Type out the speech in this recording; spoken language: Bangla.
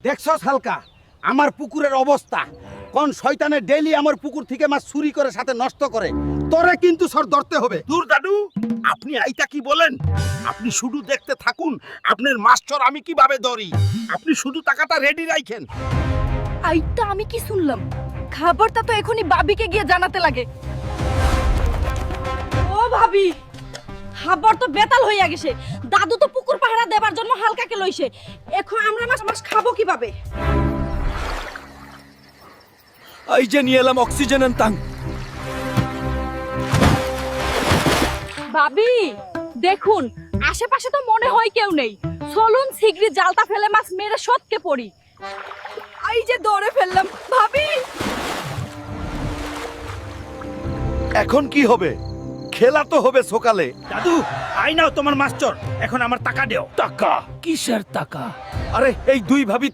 দেখছস হালকা আমার পুকুরের অবস্থা, কোন শয়তানে ডেইলি আমার পুকুর থেকে মাছ চুরি করে সাথে নষ্ট করে, তোরে কিন্তু সর ধরতে হবে। দূর দাদু, আপনি আইতা কি বলেন? আপনি শুধু দেখতে থাকুন আপনার মাস্টার আমি কিভাবে ধরি। আপনি শুধু টাকাটা রেডি রাখেন। আইটা আমি কি শুনলাম? খাবারটা তো এখনই ভাবিকে গিয়ে জানাতে লাগে। ও ভাবি, খাবার তো বেতাল হইয়া গেছে। দাদু তো পুকুর পাহারা দেবার জন্য হালকাকে লইছে। এখন আমরা মাছ খাবো কিভাবে? এই যে নিয়ে এলাম অক্সিজেন ট্যাঙ্ক। ভাবি দেখুন, আশেপাশে তো মনে হয় কেউ নেই। চলুন শিগগিরই জালটা ফেলে মাছ মেরে সটকে পড়ি। এই যে দৌড়ে ফেললাম ভাবি। এখন কি হবে? খেলা তো হবে সকালে। দাদু, আই নাও তোমার মাস্টার, এখন আমার টাকা দেও। টাকা? কিসের টাকা? আরে এই দুই ভাবি